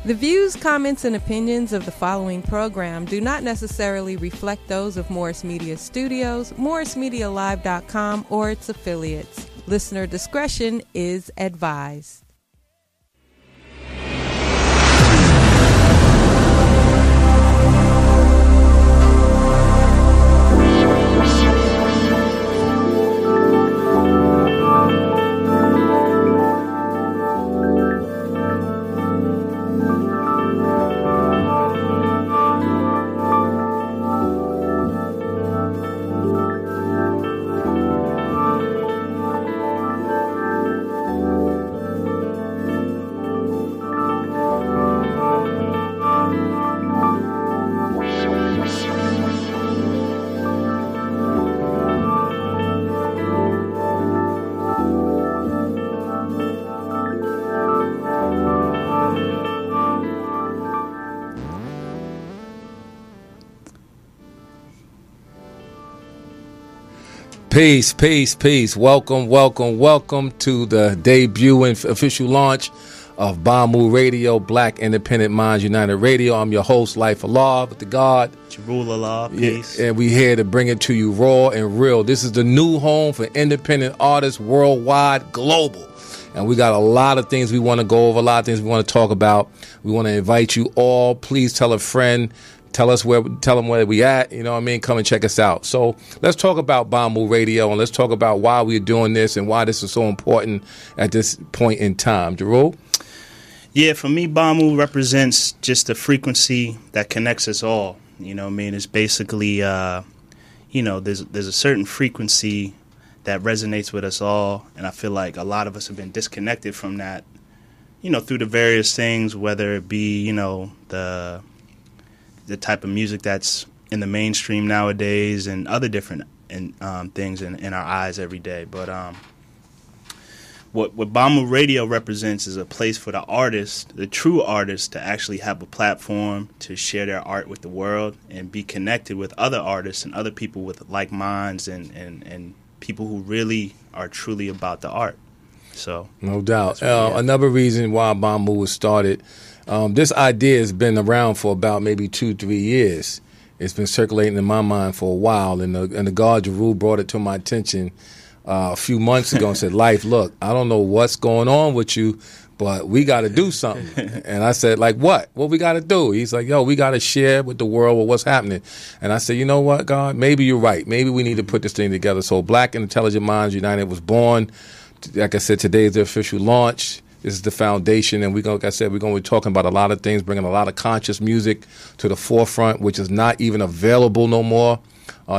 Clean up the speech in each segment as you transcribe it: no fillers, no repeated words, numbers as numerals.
The views, comments, and opinions of the following program do not necessarily reflect those of Morris Media Studios, MorrisMediaLive.com, or its affiliates. Listener discretion is advised. Peace, peace, peace. Welcome to the debut and official launch of BIMU Radio, Black Independent Minds United Radio. I'm your host, Life Allah, with the God. Rule Allah, peace. And we here to bring it to you raw and real. This is the new home for independent artists worldwide, global. And we got a lot of things we want to go over, a lot of things we want to talk about. We want to invite you all. Please tell a friend. Tell them where we at, you know what I mean? Come and check us out. So let's talk about BIMU Radio, and let's talk about why we're doing this and why this is so important at this point in time. Jerome? Yeah, for me, BIMU represents just a frequency that connects us all. You know what I mean? It's basically, there's a certain frequency that resonates with us all, and I feel like a lot of us have been disconnected from that, through the various things, whether it be, the type of music that's in the mainstream nowadays and other different things in our eyes every day. But what BIMU Radio represents is a place for the artist, the true artist, to actually have a platform to share their art with the world and be connected with other artists and other people with like minds and people who really are truly about the art. So no doubt. Another reason why BIMU was started, this idea has been around for about maybe 2-3 years. It's been circulating in my mind for a while, and the God Jeru brought it to my attention a few months ago and said, Life, look, I don't know what's going on with you, but we got to do something. And I said, like, what? What we got to do? He's like, yo, we got to share with the world what's happening. And I said, you know what, God, maybe you're right. Maybe we need to put this thing together. So Black Intelligent Minds United was born. Like I said, today is the official launch. This is the foundation, and we're going to be talking about a lot of things, bringing a lot of conscious music to the forefront, which is not even available no more.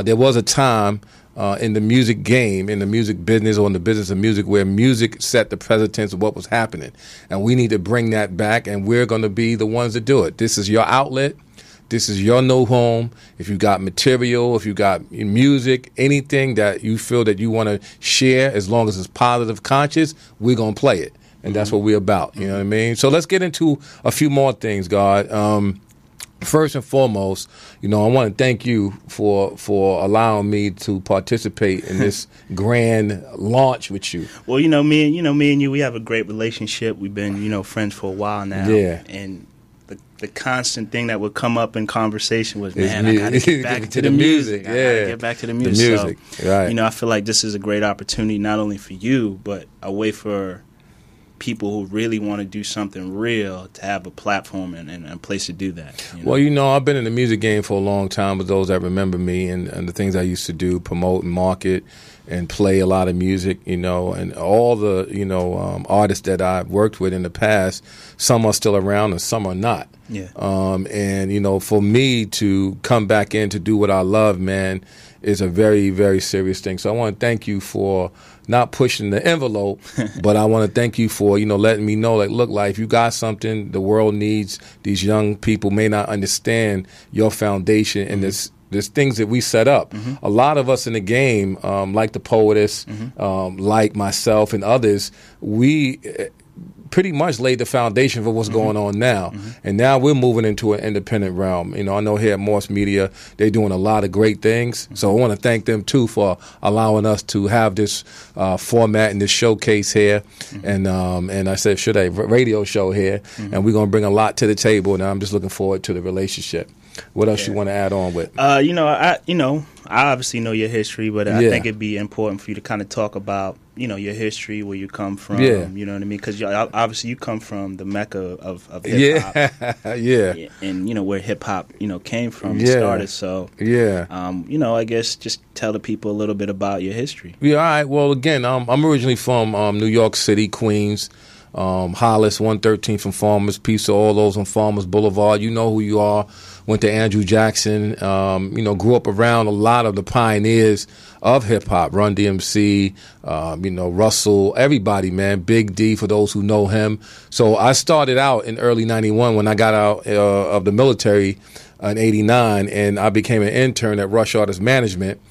There was a time in the music game, in the music business, or in the business of music, where music set the precedence of what was happening, and we need to bring that back, and we're going to be the ones that do it. This is your outlet. This is your new home. If you got material, if you got music, anything that you feel that you want to share, as long as it's positive, conscious, we're going to play it. And that's what we're about, you know what I mean? So let's get into a few more things, God. First and foremost, I want to thank you for allowing me to participate in this grand launch with you. Well, me and you, we have a great relationship. We've been, friends for a while now. Yeah. And the constant thing that would come up in conversation was, man, I got to get back to the music. Yeah. I got to get back to the music. So, right. I feel like this is a great opportunity, not only for you, but a way for people who really want to do something real to have a platform and a place to do that. Well, I've been in the music game for a long time with those that remember me and the things I used to do, promote and market and play a lot of music, and all the, artists that I've worked with in the past, some are still around and some are not. Yeah. And, for me to come back in to do what I love, man, is a very, very serious thing. So I want to thank you for not pushing the envelope, but I want to thank you for, letting me know, like, look, Life, you got something the world needs. These young people may not understand your foundation and there's things that we set up. A lot of us in the game, like the Poetess, like myself and others, we pretty much laid the foundation for what's going on now. And now we're moving into an independent realm. You know, I know here at Morse Media, they're doing a lot of great things. So I want to thank them, too, for allowing us to have this format and this showcase here. And I said, should a radio show here. And we're going to bring a lot to the table. And I'm just looking forward to the relationship. What else you want to add on with? I obviously know your history, but I think it'd be important for you to kind of talk about, your history, where you come from. Yeah. You know what I mean? Because obviously you come from the mecca of hip hop. Yeah. And where hip hop, came from and started. So I guess just tell the people a little bit about your history. Yeah. All right. Well, again, I'm originally from New York City, Queens. Hollis, 113 from Farmers. Peace to all those on Farmers Boulevard. You know who you are. Went to Andrew Jackson. Grew up around a lot of the pioneers of hip hop. Run DMC, Russell, everybody, man. Big D for those who know him. So I started out in early '91 when I got out of the military in '89, and I became an intern at Rush Artist Management.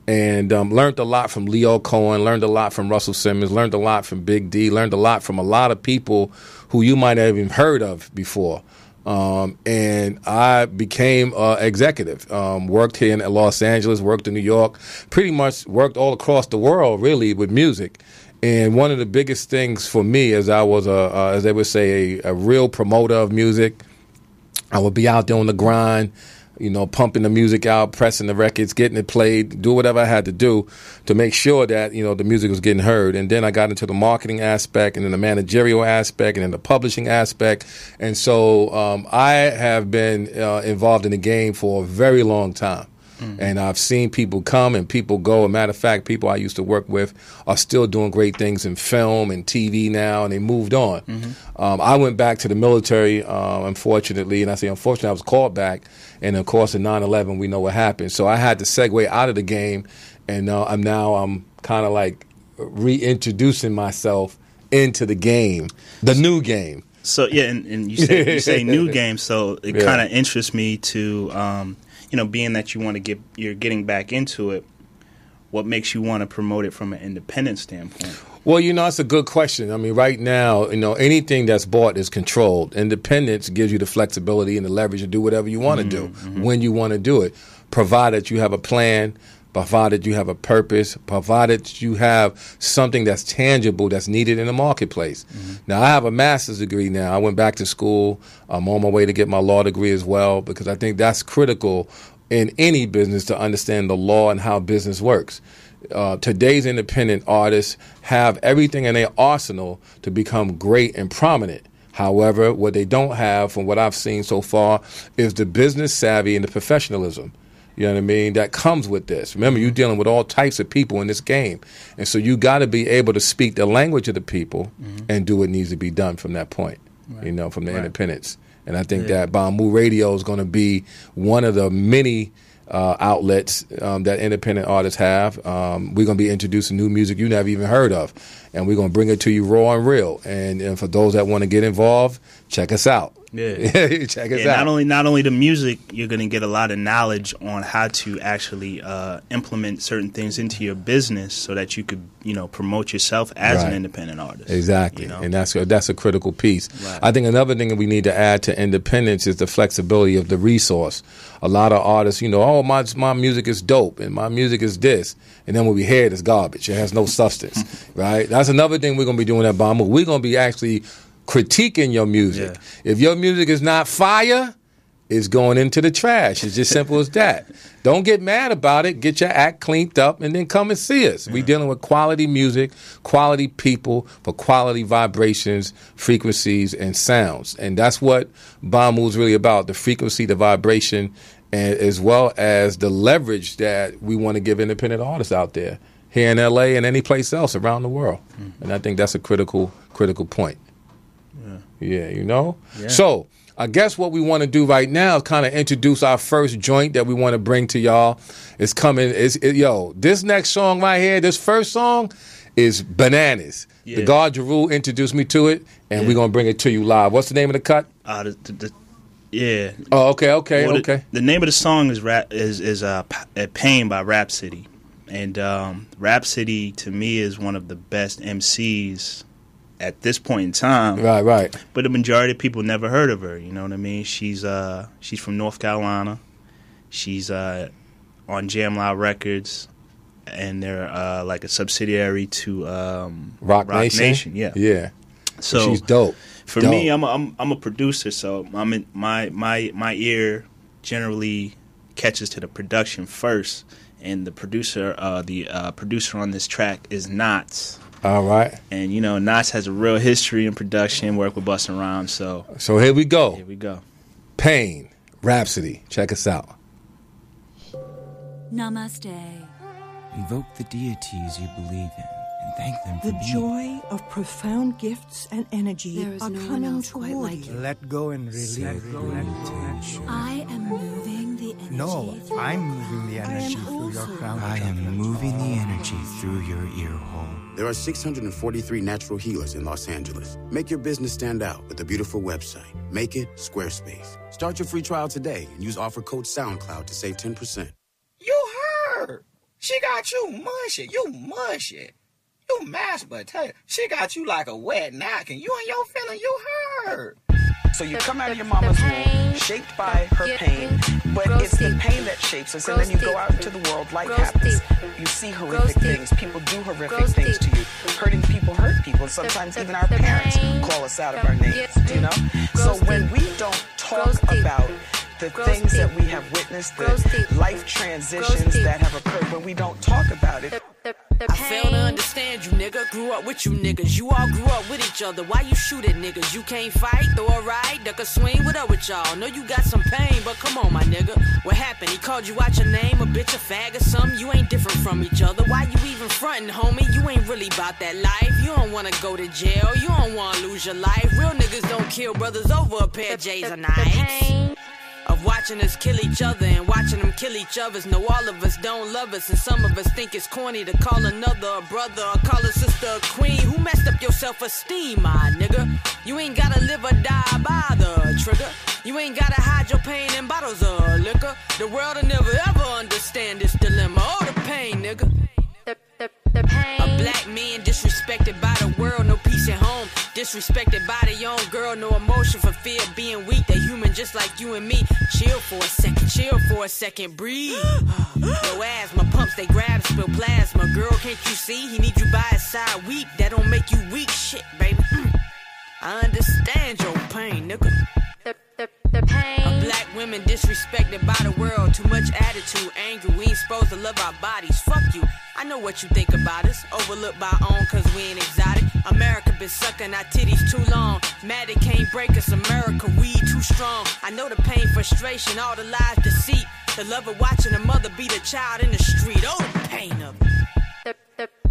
And learned a lot from Leo Cohen, learned a lot from Russell Simmons, learned a lot from Big D, learned a lot from a lot of people who you might have even heard of before. And I became executive, worked here in Los Angeles, worked in New York, pretty much worked all across the world, really, with music. And one of the biggest things for me is I was, as they would say, a real promoter of music. I would be out there on the grind, pumping the music out, pressing the records, getting it played, do whatever I had to do to make sure that, the music was getting heard. And then I got into the marketing aspect and then the managerial aspect and then the publishing aspect. And so I have been involved in the game for a very long time. And I've seen people come and people go. As a matter of fact, people I used to work with are still doing great things in film and TV now, and they moved on. I went back to the military, unfortunately, and I say unfortunately, I was called back. And, of course, in 9/11, we know what happened. So I had to segue out of the game, and I'm kind of like reintroducing myself into the game, the new game. So, yeah, and you say new game, so it kind of interests me to being that you're getting back into it, what makes you want to promote it from an independent standpoint? Well, that's a good question. I mean, right now, anything that's bought is controlled. Independence gives you the flexibility and the leverage to do whatever you want to do, when you want to do it, provided you have a plan, provided you have a purpose, provided you have something that's tangible that's needed in the marketplace. Now, I have a master's degree now. I went back to school. I'm on my way to get my law degree as well, because I think that's critical in any business to understand the law and how business works. Today's independent artists have everything in their arsenal to become great and prominent. However, what they don't have, from what I've seen so far, is the business savvy and the professionalism. You know what I mean? That comes with this. Remember, you're dealing with all types of people in this game. And so you got to be able to speak the language of the people and do what needs to be done from that point, from the independence. And I think that BIMU Radio is going to be one of the many outlets that independent artists have. We're going to be introducing new music you never even heard of. And we're going to bring it to you raw and real. And for those that want to get involved, check us out. Yeah, check us out. Not only the music, you're going to get a lot of knowledge on how to actually implement certain things into your business so that you could, promote yourself as an independent artist. Exactly, and that's a critical piece. Right. I think another thing that we need to add to independence is the flexibility of the resource. A lot of artists, my music is dope and my music is this, and then when we hear it, it's garbage. It has no substance, right? That's another thing we're going to be doing at BIMU. We're going to be actually critiquing your music. Yeah. If your music is not fire, it's going into the trash. It's just simple as that. Don't get mad about it. Get your act cleaned up and then come and see us. We're dealing with quality music, quality people, for quality vibrations, frequencies, and sounds. And that's what BIMU is really about, the frequency, the vibration, and as well as the leverage that we want to give independent artists out there, here in L.A. and any place else around the world. And I think that's a critical point. Yeah, Yeah. So I guess what we want to do right now is kind of introduce our first joint that we want to bring to y'all. It's coming. This next song right here, this first song is Bananas. Yeah. The God Jeru introduced me to it, and we're going to bring it to you live. What's the name of the cut? Yeah. Oh, okay. Well, the name of the song is Pain by Rhapsody. And Rhapsody, to me, is one of the best MCs at this point in time. Right. But the majority of people never heard of her. You know what I mean? She's from North Carolina. She's on Jam Loud Records, and they're like a subsidiary to Rock Nation. Yeah. So she's dope. For me, I'm a producer, so my ear generally catches to the production first, and the producer on this track is Knots. All right. And you know, Knots has a real history in production, work with Busta Rhymes. So here we go. Here we go. Pain, Rhapsody. Check us out. Namaste. Invoke the deities you believe in and thank them for The being. joy of profound gifts and energy There is are no one coming else quite toward like you. you. Let go and release. I am moving the energy. No, through I'm your moving the crown. energy through your crown. I am moving the energy through your ear hole. There are 643 natural healers in Los Angeles. Make your business stand out with a beautiful website. Make it Squarespace. Start your free trial today and use offer code SoundCloud to save 10%. You heard. She got you mushy. You mushy. You mashed potato. She got you like a wet napkin. You and your feeling, you heard. So you come out of your mama's womb, shaped by her pain, but it's the pain that shapes us, and then you go out into the world, life happens. You see horrific things, people do horrific things to you. Hurting people hurt people, sometimes even our parents call us out of our names, you know? So when we don't talk about the things that we have witnessed, the life transitions that have occurred, when we don't talk about it, I fail to understand you, nigga. Grew up with you niggas. You all grew up with each other. Why you shoot at niggas? You can't fight, throw a right, duck a swing. What up with y'all? Know you got some pain, but come on, my nigga. What happened? He called you out your name, a bitch, a fag, or something? You ain't different from each other. Why you even frontin', homie? You ain't really about that life. You don't wanna go to jail. You don't wanna lose your life. Real niggas don't kill brothers over a pair of J's or Nikes. Of watching us kill each other and watching them kill each other's. No, all of us don't love us, and some of us think it's corny to call another a brother or call a sister a queen. Who messed up your self-esteem, my nigga? You ain't gotta live or die by the trigger. You ain't gotta hide your pain in bottles of liquor. The world will never ever understand this dilemma. Oh, the pain, nigga. The pain. A black man disrespected by the world, no peace at home. Disrespected by the young girl, no emotion for fear of being weak. They human just like you and me. Chill for a second, breathe. No asthma pumps, they grab, spill plasma. Girl, can't you see? He need you by his side, weak. That don't make you weak, shit, baby. I understand your pain, nigga. The pain. A black women disrespected by the world. Too much attitude, anger. We ain't supposed to love our bodies. Fuck you. I know what you think about us. Overlooked by own cause we ain't exotic. America been sucking our titties too long. Mad it can't break us. America, we too strong. I know the pain, frustration, all the lies, deceit. The love of watching a mother beat a child in the street. Oh, the pain of it.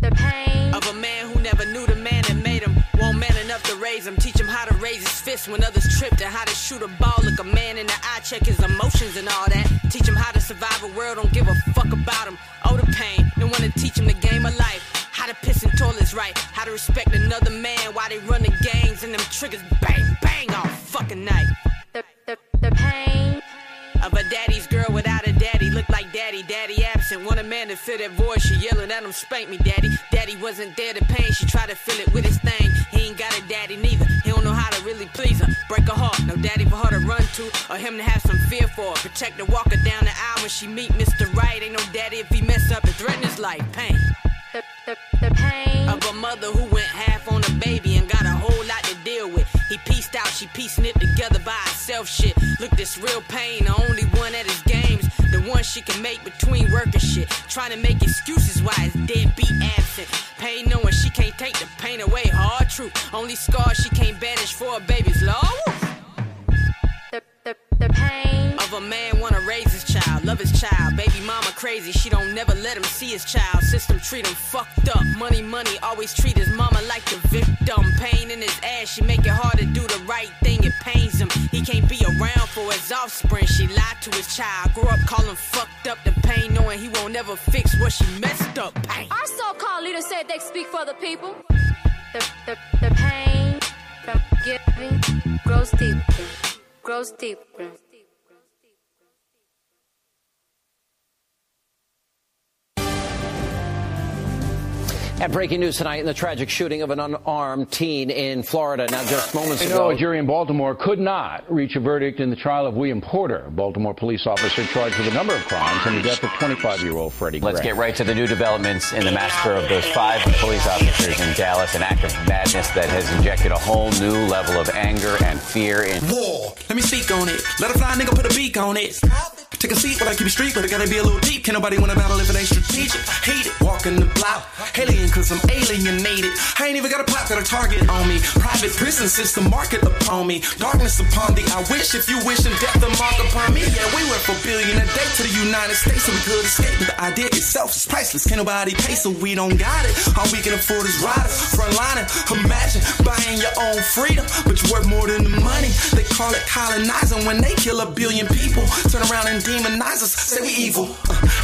The pain of a man who never knew the man that made him. Won't man enough to raise him. Teach him how to raise his fist when others tripped, and how to shoot a ball. Look a man in the eye, check his emotions and all that. Teach him how to survive a world, don't give a fuck about him. Oh, the pain. Don't wanna teach him the game of life. How to piss in toilets right. How to respect another man while they running gangs and them triggers bang, bang all fucking night. The pain of a daddy's girl without a daddy. Look like daddy absent. Want a man to fill that void. She yelling at him, spank me, daddy. Daddy wasn't there to pain. She tried to fill it with his thing. He ain't got a daddy neither. He don't know how to really please her. Break her heart. No daddy for her to run to, or him to have some fear for her. Protect her, walk her down the aisle when she meet Mr. Right. Ain't no daddy if he mess up and threaten his life. Pain. The pain of a mother who went half on a baby and got a whole lot to deal with. He pieced out, she piecing it together by herself. Shit, look, this real pain, the only one at his games, the one she can make between work and shit. Trying to make excuses why his deadbeat absent. Pain knowing she can't take the pain away. Hard truth, only scar she can't banish for a baby's law. The pain of a man wanna raise his child, love his child. Baby mama crazy, she don't never let him see his child. System treat him fucked up. Money, always treat his mama like the victim. Pain in his ass, she make it hard to do the right thing. It pains him, he can't be around for his offspring. She lied to his child, grew up calling fucked up the pain, knowing he won't ever fix what she messed up. Pain. Our so-called leaders said they speak for the people. The pain from giving grows deeper. Grows deeper. And breaking news tonight in the tragic shooting of an unarmed teen in Florida. Now, just moments ago, a jury in Baltimore could not reach a verdict in the trial of William Porter, a Baltimore police officer charged with a number of crimes and the death of 25-year-old Freddie Gray. Let's get right to the new developments in the massacre of those 5 police officers in Dallas, an act of madness that has injected a whole new level of anger and fear in war. Let me speak on it. Let a fly nigga put a beak on it. Take a seat, but I keep it street, but I gotta be a little deep. Can't nobody wanna battle if it ain't strategic. Hate it, walking the block. Alien, cause I'm alienated. I ain't even got a plot that a target on me. Private prison system market upon me. Darkness upon thee. I wish if you wish and death the mark upon me. Yeah, we went for $1 billion a day to the United States so we could escape. But the idea itself is priceless. Can't nobody pay, so we don't got it. All we can afford is riders. Frontlining. Imagine buying your own freedom, but you're worth more than the money. They call it colonizing when they kill 1 billion people. Turn around and demonize us, say we evil.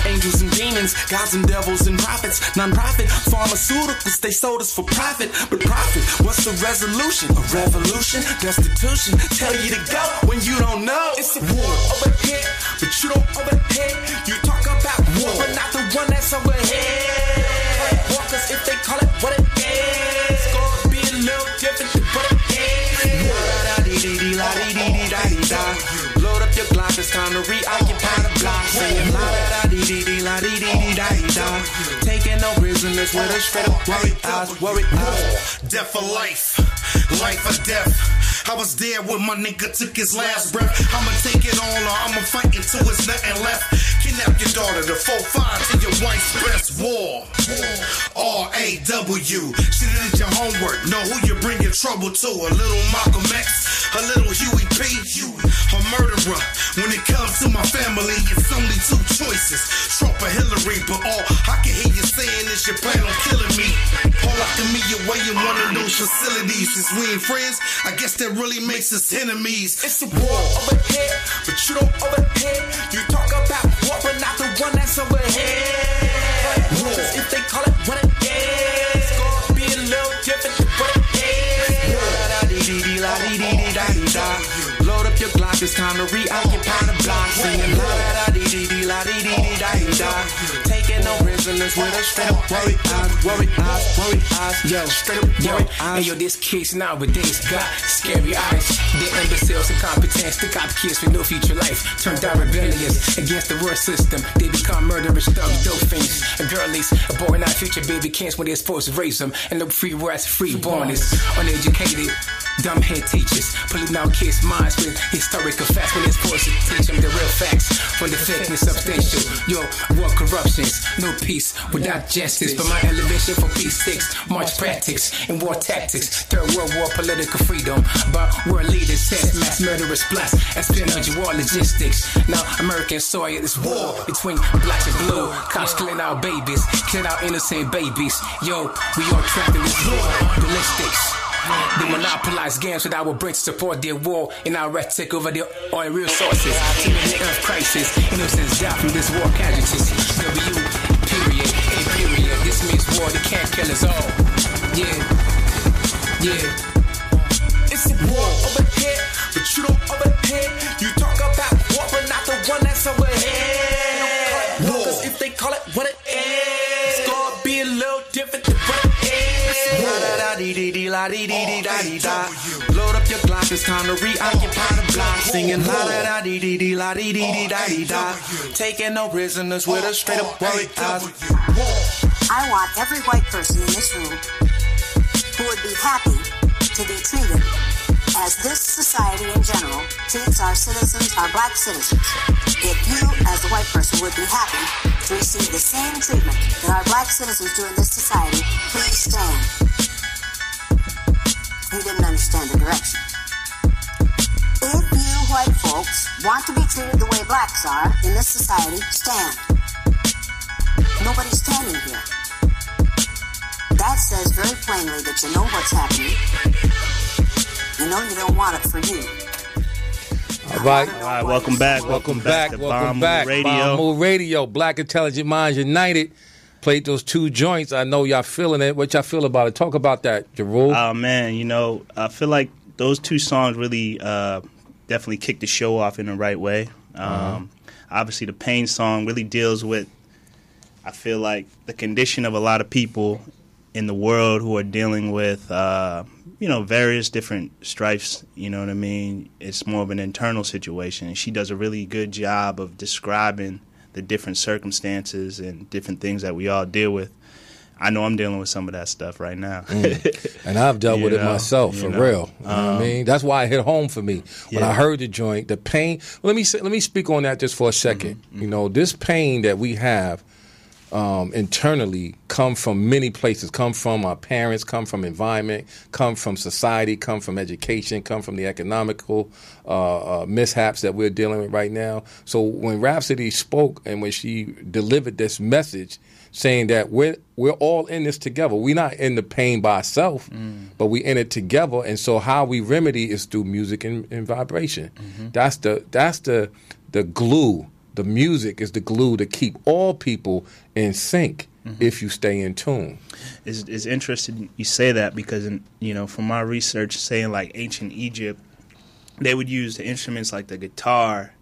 Angels and demons, gods and devils and prophets. Non-profit pharmaceuticals, they sold us for profit. But profit, what's the resolution? A revolution, destitution. Tell you to go when you don't know. It's a war over here, but you don't overhead. You talk about war, but not the one that's overhead. War, cause if they call it what it is, it's gonna be a little different than what it is. Load up your Glock, it's time to reoccupy the block. Saying la da da dee dee dee la dee dee dee da dee da. Taking no prisoners with a straight up worry eyes, worry eyes. Death for life, life or death. I was there when my nigga took his last breath. I'ma take it all or I'ma fight until there's nothing left. Kidnap your daughter, the 4-5 to your wife's best. War, R-A-W. She did your homework, know who you're bringing trouble to. A little Malcolm X, a little Huey P. A murderer. When it comes to my family, it's only 2 choices, Trump or Hillary. But all I can hear you saying is you plan on killing me. All locking me away in one of those facilities. Since we ain't friends, I guess that really makes us enemies. It's a war over here, but you don't overhead. You talk about war, but not the one that's overhead. War. Cause if they call it what it is, it's gonna be a little different than what it is. Load up your Glock, it's time to reoccupy the block. Singing la da dee dee dee la dee dee dee da dee da. Taking no prisoners with a straight up worry eyes, worry eyes, worry eyes. Yo, straight up worry eyes. Hey, yo, this kids nowadays got scary eyes. They're imbeciles, incompetents, the cop kids with no future life. Turned out rebellious against the world system. They become murderous thugs, dope fiends, and girlies. Aborting our future baby kids when they're supposed to raise them. And the free words, free bornness. Uneducated, dumb head teachers, pulling out kids' minds with historical facts when they're supposed to teach them the real facts from the fake and substantial. Yo, war corruptions, no peace without justice. But my elevation for peace sticks, march practice and war tactics. Third World War political freedom, but world leaders test mass murderous plots, espionage, war logistics. Now American soil is war between black and blue. Cops killing our babies, killing our innocent babies. Yo, we all trapped in this war, ballistics. They monopolize games with our brains to support their war in our right take over their oil resources. To the earth crisis, innocents die from this war casualties. W, period, A period. This means war, they can't kill us all. Yeah, yeah. It's a war over here, but you don't overhead. You talk about war, but not the one that's overhead. War, cause if they call it what it is, it's gonna be a little different than what it is. Load up your Glock, it's time to reoccupy the block. Singing la da da dee dee dee la dee dee dee da dee da. Taking no prisoners with a straight up worry eyes. I want every white person in this room who would be happy to be treated as this society in general treats our citizens, our black citizens. If you, as a white person, would be happy to receive the same treatment that our black citizens do in this society, please stand. He didn't understand the directions. If you white folks want to be treated the way blacks are in this society, stand. Nobody's standing here. That says very plainly that you know what's happening. You know you don't want it for you. All right. All right, welcome back. Welcome back to BIMU Radio. BIMU Radio, Black Intelligent Minds United. Played those 2 joints. I know y'all feeling it. What y'all feel about it? Talk about that, Jerul. Oh, man, you know, I feel like those 2 songs really definitely kicked the show off in the right way. Obviously, the Pain song really deals with, I feel like, the condition of a lot of people in the world who are dealing with, various different strifes, you know what I mean? It's more of an internal situation. She does a really good job of describing the different circumstances and different things that we all deal with. I know I'm dealing with some of that stuff right now. And I've dealt with it myself, for real. You know what I mean? That's why it hit home for me. When I heard the joint, the pain. Well, let me speak on that just for a second. You know, this pain that we have internally come from many places, come from our parents, come from environment, come from society, come from education, come from the economical mishaps that we're dealing with right now. So when Rhapsody spoke and when she delivered this message saying that we're all in this together, we're not in the pain by ourselves, but we in it together, and so how we remedy is through music and vibration. That's the glue. The music is the glue to keep all people in sync if you stay in tune. It's interesting you say that because, from my research, saying like ancient Egypt, they would use the instruments like the guitar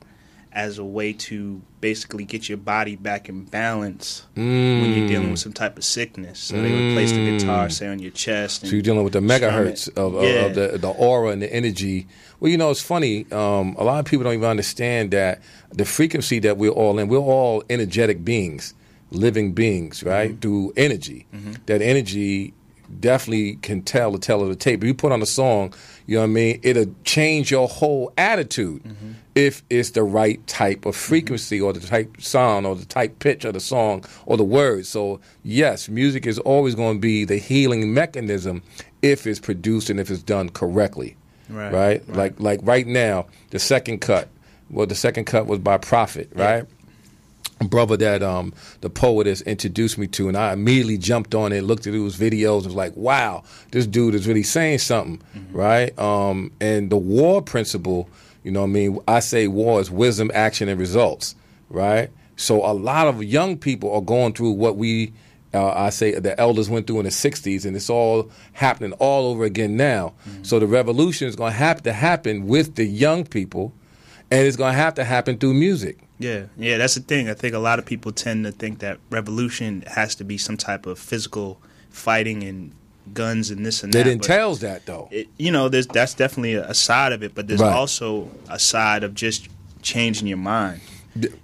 as a way to basically get your body back in balance when you're dealing with some type of sickness. So they would place the guitar, say, on your chest. So you're dealing with the megahertz of the aura and the energy. Well, it's funny. A lot of people don't even understand that the frequency that we're all energetic beings, living beings, right? Through energy. That energy definitely can tell the tale of the tape. If you put on a song, you know what I mean, it'll change your whole attitude if it's the right type of frequency or the type sound or the type pitch of the song or the words. So, yes, music is always going to be the healing mechanism if it's produced and if it's done correctly. Right? Like right now, the second cut was by Prophet, right? A brother that the poetess introduced me to, and I immediately jumped on it, looked at his videos, and was like, wow, this dude is really saying something, right? And the war principle, you know what I mean? I say war is wisdom, action, and results, right? So a lot of young people are going through what I say the elders went through in the 60s, and it's all happening all over again now. So the revolution is going to have to happen with the young people, and it's going to have to happen through music. Yeah, that's the thing. I think a lot of people tend to think that revolution has to be some type of physical fighting and guns and this and that. It entails that, though. That's definitely a side of it, but there's also a side of just changing your mind,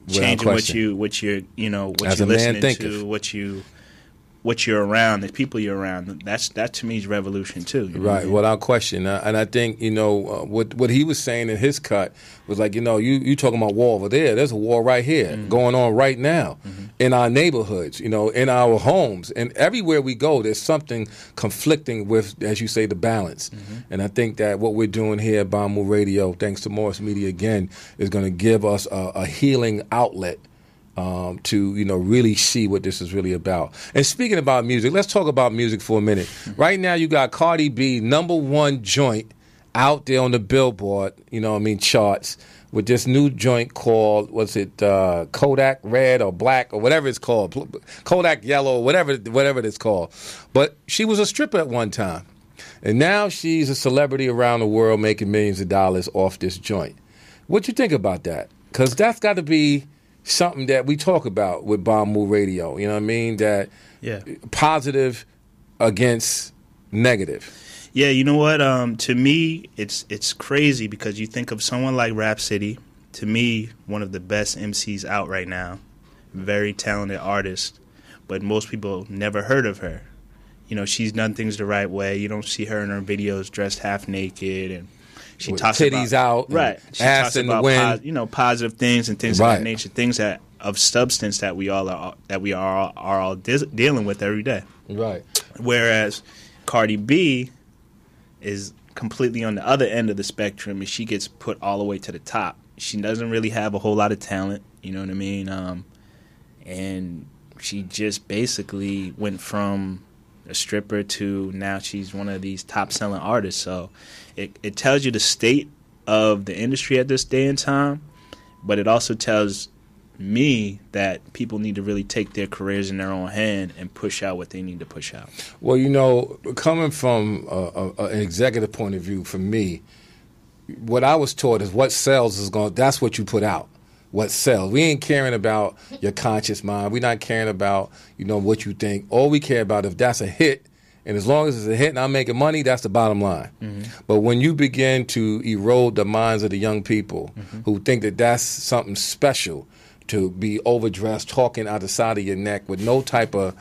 changing what you're listening to, what you're around, the people you're around. That to me is revolution too. Right, without question. And I think what he was saying in his cut was like, you talking about war over there. There's a war right here going on right now in our neighborhoods, in our homes, and everywhere we go. There's something conflicting with, as you say, the balance. And I think that what we're doing here at BIMU Radio, thanks to Morris Media again, is going to give us a healing outlet. To really see what this is really about. And speaking about music, let's talk about music for a minute. Right now, you got Cardi B, #1 joint out there on the Billboard, charts with this new joint called, Kodak Red or Black or whatever it's called, Kodak Yellow, whatever it's called. But she was a stripper at one time, and now she's a celebrity around the world making millions of dollars off this joint. What you think about that? Because that's got to be something that we talk about with BIMU Radio, you know what I mean? That positive against negative. Yeah, you know what? To me, it's crazy because you think of someone like Rhapsody, to me, one of the best MCs out right now, very talented artist, but most people never heard of her. She's done things the right way. You don't see her in her videos dressed half naked and she with talks titties about, out, right? She ass talks in about the wind, positive things and things of that nature, things that of substance that we are all dealing with every day. Right. Whereas Cardi B is completely on the other end of the spectrum, and she gets put all the way to the top. She doesn't really have a whole lot of talent, you know what I mean? And she just basically went from a stripper to now she's one of these top-selling artists. So it tells you the state of the industry at this day and time, but it also tells me that people need to really take their careers in their own hand and push out what they need to push out. Well, coming from an executive point of view, for me, what I was taught is what sells that's what you put out. What sells. We ain't caring about your conscious mind. We're not caring about, what you think. All we care about, if that's a hit, And as long as it's a hit and I'm making money, that's the bottom line. Mm-hmm. But when you begin to erode the minds of the young people who think that that's something special to be overdressed, talking out the side of your neck with no type of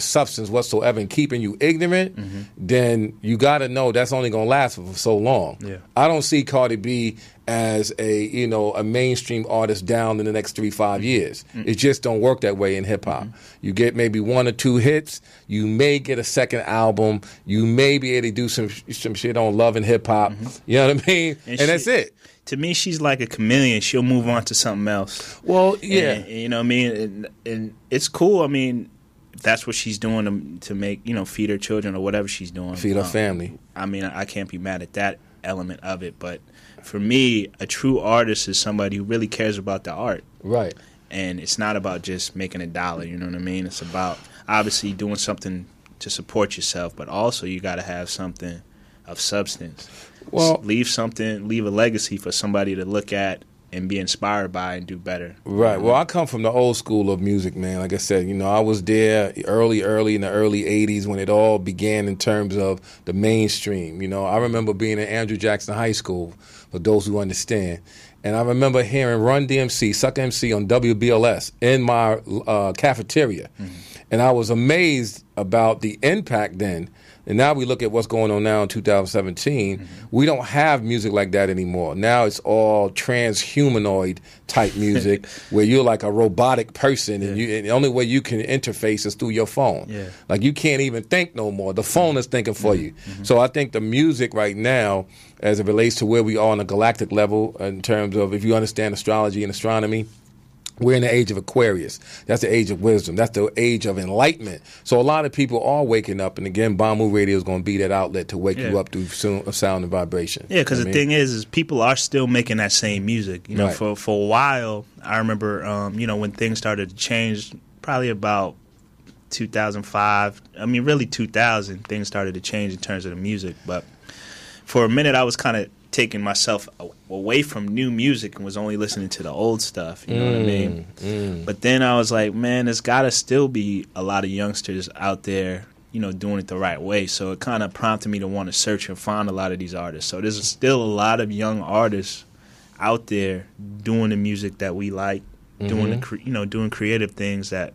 substance whatsoever and keeping you ignorant, then you got to know that's only going to last for so long. Yeah. I don't see Cardi B as a mainstream artist down in the next 3-5 years. It just don't work that way in hip hop. You get maybe 1 or 2 hits. You may get a second album. You may be able to do some shit on Love and Hip Hop. You know what I mean? And that's it. To me, she's like a chameleon. She'll move on to something else. Well, yeah. And you know what I mean? And it's cool. I mean, if that's what she's doing to make, feed her children or whatever she's doing. Feed her family. I mean, I can't be mad at that element of it. But for me, a true artist is somebody who really cares about the art. Right. And it's not about just making a dollar, you know what I mean? It's about obviously doing something to support yourself, but also you got to have something of substance. Well, leave a legacy for somebody to look at and be inspired by and do better. Right. Well, I come from the old school of music, man. Like I said, I was there early in the early 80s when it all began in terms of the mainstream. I remember being at Andrew Jackson High School, for those who understand. And I remember hearing Run DMC, Suck MC on WBLS in my cafeteria. And I was amazed about the impact then. And now we look at what's going on now in 2017. We don't have music like that anymore. Now it's all transhumanoid type music where you're like a robotic person and the only way you can interface is through your phone. Yeah. Like you can't even think no more. The phone is thinking for you. So I think the music right now, as it relates to where we are on a galactic level in terms of if you understand astrology and astronomy, we're in the age of Aquarius. That's the age of wisdom. That's the age of enlightenment. So a lot of people are waking up, and again, BIMU Radio is going to be that outlet to wake you up through sound and vibration. Yeah, because the thing is people are still making that same music. Right. For a while, I remember, when things started to change, probably about 2005. I mean, really 2000, things started to change in terms of the music. But for a minute, I was kind of taking myself away from new music and was only listening to the old stuff, you know what I mean? But then I was like, man, there's got to still be a lot of youngsters out there, doing it the right way. So it kind of prompted me to want to search and find a lot of these artists. So there's still a lot of young artists out there doing the music that we like, doing creative things that,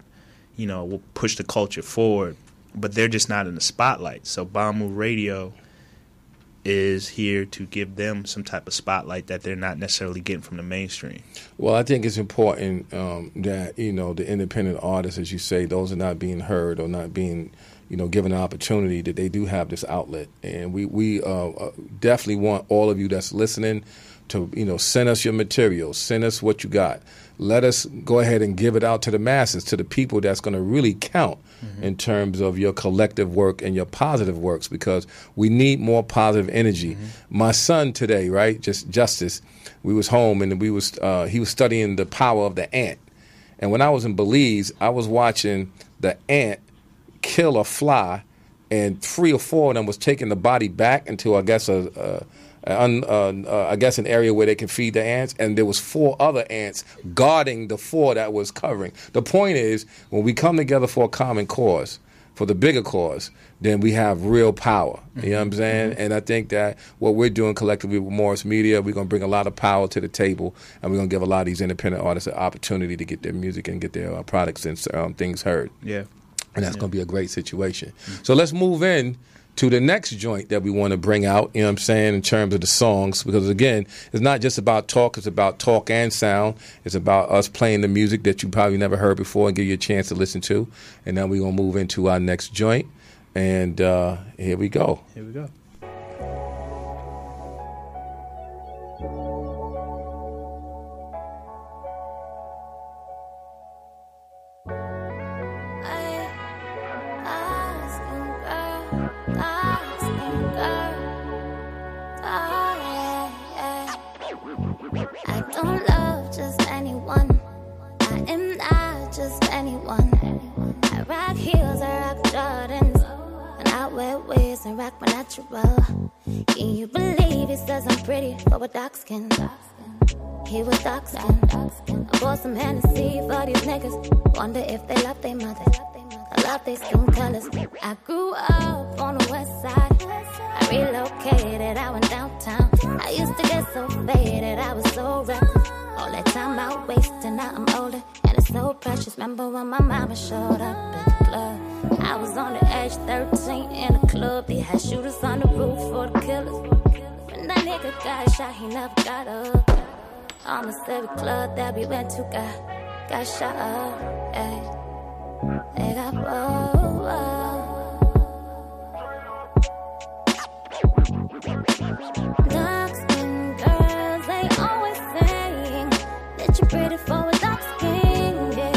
will push the culture forward. But they're just not in the spotlight. So BIMU Radio is here to give them some type of spotlight that they're not necessarily getting from the mainstream. Well, I think it's important that, the independent artists, as you say, those are not being heard or not being, given an opportunity, that they do have this outlet. And we definitely want all of you that's listening to, send us your materials, send us what you got. Let us go ahead and give it out to the masses, to the people that's going to really count in terms of your collective work and your positive works, because we need more positive energy. My son today, right, Justice, we was home and he was studying the power of the ant. And when I was in Belize, I was watching the ant kill a fly, and 3 or 4 of them was taking the body back into, I guess, an area where they can feed the ants, and there was 4 other ants guarding the 4 that was covering. The point is, when we come together for a common cause, for the bigger cause, then we have real power. You know what I'm saying? And I think that what we're doing collectively with Morris Media, we're going to bring a lot of power to the table, and we're going to give a lot of these independent artists an opportunity to get their music and get their products and things heard. Yeah. And that's going to be a great situation. So let's move in to the next joint that we want to bring out, you know what I'm saying, in terms of the songs, because, again, it's not just about talk, it's about talk and sound. It's about us playing the music that you probably never heard before and give you a chance to listen to. And then we're going to move into our next joint. And here we go. Here we go. I don't love just anyone. I am not just anyone. I rock heels, I rock Jordans, and I wear wigs and rock my natural. Can you believe he says I'm pretty for a dark skin? He was dark skin. I bought some Hennessy for these niggas. Wonder if they love their mother. love they skin colors. I grew up on the west side. I relocated, I went downtown. I used to get so faded, I was so reckless. All that time I wasted, now I'm older, and it's so precious. Remember when my mama showed up at the club? I was on the edge, 13 in a club. They had shooters on the roof for the killers. When that nigga got shot, he never got up. Almost every club that we went to got shot up. Ay. They got dark skin girls, they always saying that you're pretty for a dark skin. Yeah,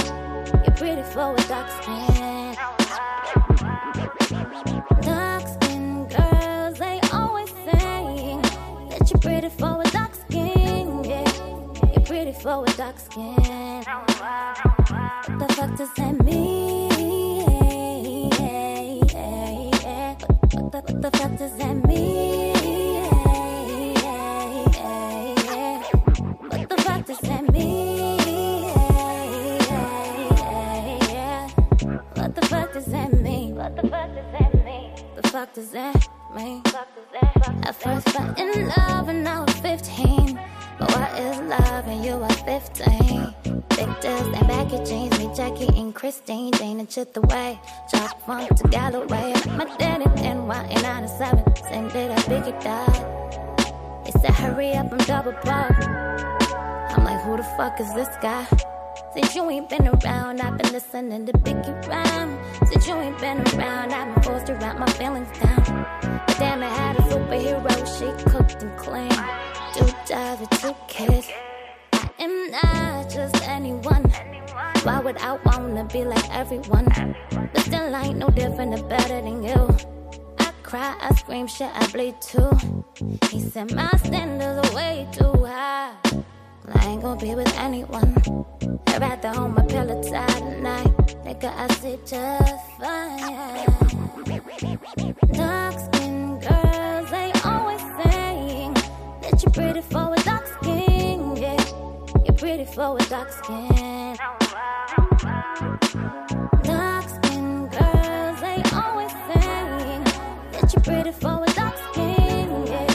you're pretty for a dark skin. Dark skin girls, they always saying that you're pretty for a dark skin. Yeah, you're pretty for a dark skin. What the fuck does that mean? What the fuck does that mean? What the fuck does that mean? What the fuck does that mean? What the fuck does that mean? The fuck does that mean? I first fell in love when I was 15. But what is love when you are 15? Big deals and baggy jeans, me Jackie and Christine, Jane and Chit the way. Jock from to Galloway. My daddy in Y97, same day that Biggie died. They said hurry up, I'm double parked. I'm like, who the fuck is this guy? Since you ain't been around, I've been listening to Biggie rhyme. Since you ain't been around, I've been forced to write my feelings down. But damn, I had a superhero, she cooked and cleaned. 2 jobs with 2 kids. I am not just anyone. Why would I wanna be like everyone? But still I ain't no different or better than you. I cry, I scream, shit, I bleed too. He said my standards are way too high. I ain't gonna be with anyone. I'd rather hold my pillow tight tonight. Nigga, I sleep just fine. Dark skin girls, they always saying that you're pretty for a dark skin. Yeah, you're pretty for a dark skin. Dark skin girls, they always saying that you're pretty for a dark skin. Yeah,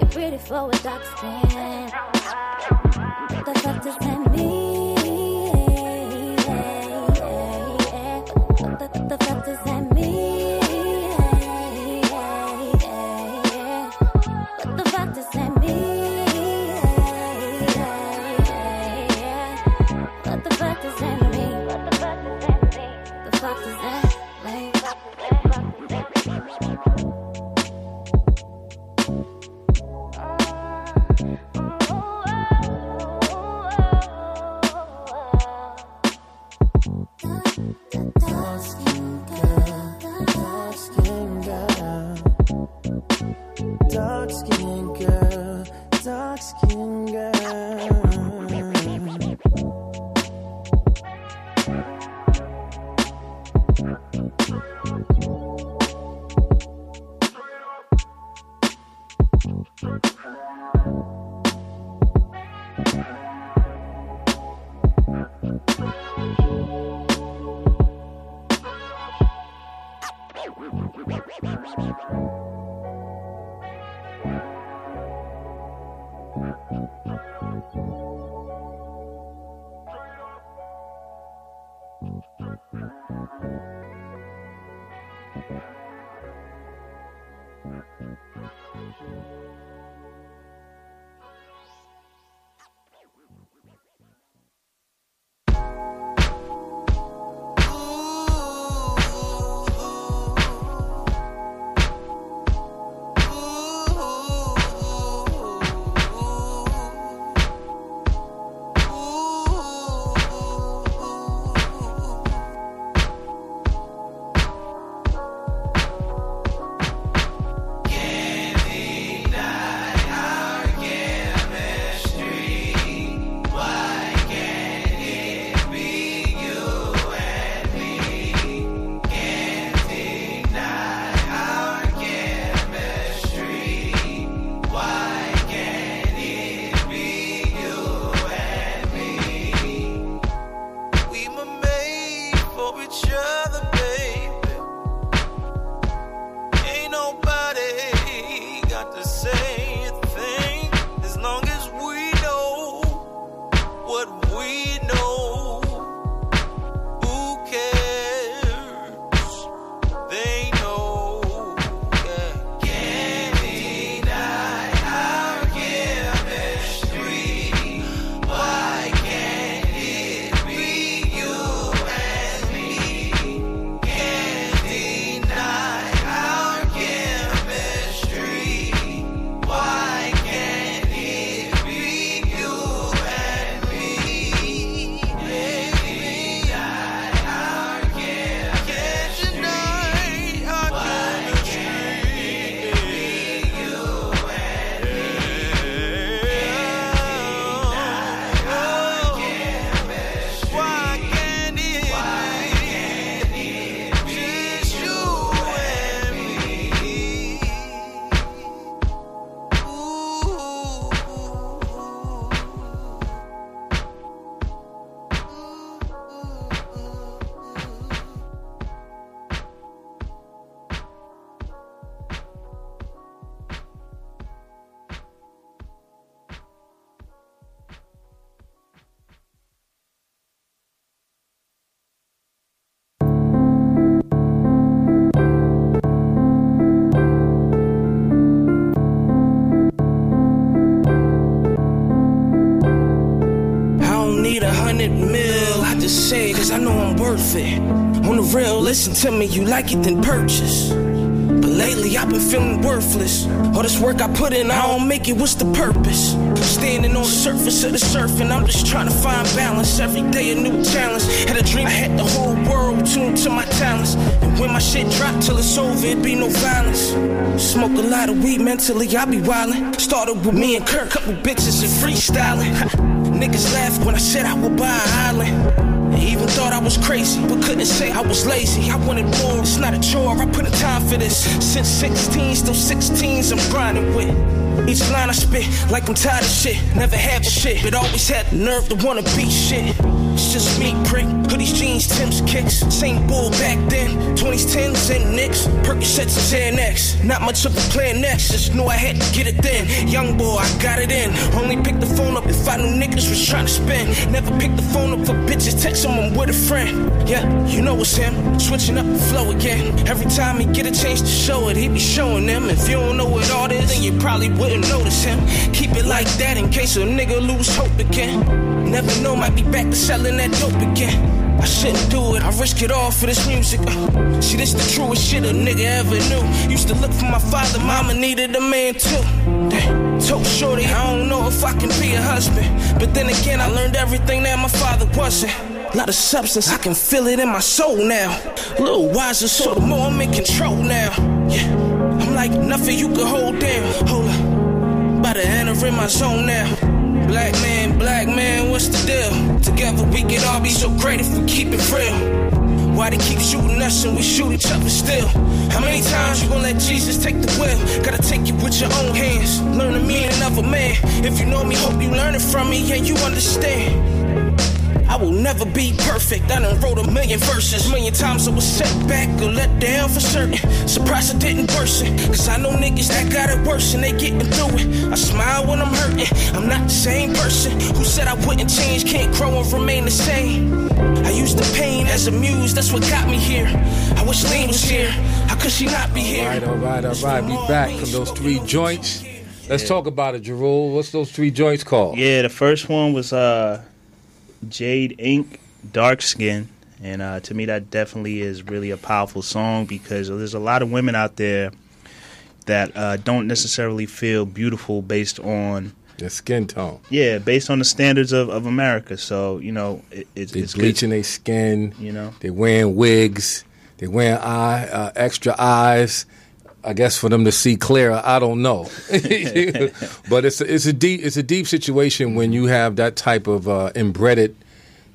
you're pretty for a dark skin. What the fuck does that mean? What the fuck does that mean? What the fuck does that mean? What the fuck does that mean? What the fuck does that mean? The fuck does that mean? Dark skin girl, dark skin girl, dark skin girl, dark skin girl. just say it, cause I know I'm worth it. On the real, listen to me, you like it, then purchase. But lately I've been feeling worthless. All this work I put in, I don't make it, what's the purpose? Standing on the surface of the surf, and I'm just trying to find balance. Every day a new challenge. Had a dream I had the whole world tuned to my talents. And when my shit dropped till it's over, it be no violence. Smoke a lot of weed mentally, I be wildin'. Started with me and Kurt, couple bitches and freestyling. Niggas laughed when I said I would buy an island. They even thought I was crazy, but couldn't say I was lazy. I wanted more, it's not a chore, I put in time for this. Since 16, still 16s I'm grinding with. Each line I spit, like I'm tired of shit. Never had shit, but always had the nerve to wanna beat shit. It's just me, prick, hoodies, jeans, Tim's, kicks. Same bull back then, 20s, 10s, and Knicks. Percocets and Xanax, not much of a plan next. Just knew I had to get it then. Young boy, I got it in. Only picked the phone up if I knew niggas was trying to spin. Never picked the phone up for bitches, text someone with a friend. Yeah, you know it's him, switching up the flow again. Every time he get a chance to show it, he be showing them. If you don't know what art is, then you probably wouldn't notice him. Keep it like that in case a nigga lose hope again. Never know, might be back to selling that dope again. I shouldn't do it, I risk it all for this music. See, this the truest shit a nigga ever knew. Used to look for my father, mama needed a man too. Damn, told shorty, I don't know if I can be a husband. But then again, I learned everything that my father wasn't. A lot of substance, I can feel it in my soul now. A little wiser, so the more I'm in control now. Yeah, I'm like nothing you can hold down. Hold up, about to enter in my zone now. Black man, what's the deal? Together we can all be so great if we keep it real. Why they keep shooting us and we shoot each other still? How many times you gon' let Jesus take the wheel? Gotta take it with your own hands. Learn the meaning of a man. If you know me, hope you learn it from me and you understand. I will never be perfect. I done wrote 1,000,000 verses. 1,000,000 times I was set back or let down for certain. Surprised I didn't worsen. Cause I know niggas that got it worse and they getting through it. I smile when I'm hurting. I'm not the same person who said I wouldn't change. Can't grow and remain the same. I used the pain as a muse. That's what got me here. I wish Lean was here. How could she not be here? All right. We back from those 3 joints. Let's talk about it, Jarul. What's those 3 joints called? Yeah, the first one was Jade Ink, Dark Skin, and to me that definitely is really a powerful song because there's a lot of women out there that don't necessarily feel beautiful based on their skin tone. Yeah, based on the standards of America. So, you know, it's bleaching their skin. You know, they're wearing wigs. They're wearing extra eyes. I guess for them to see clearer, I don't know. But it's a deep situation when you have that type of inbred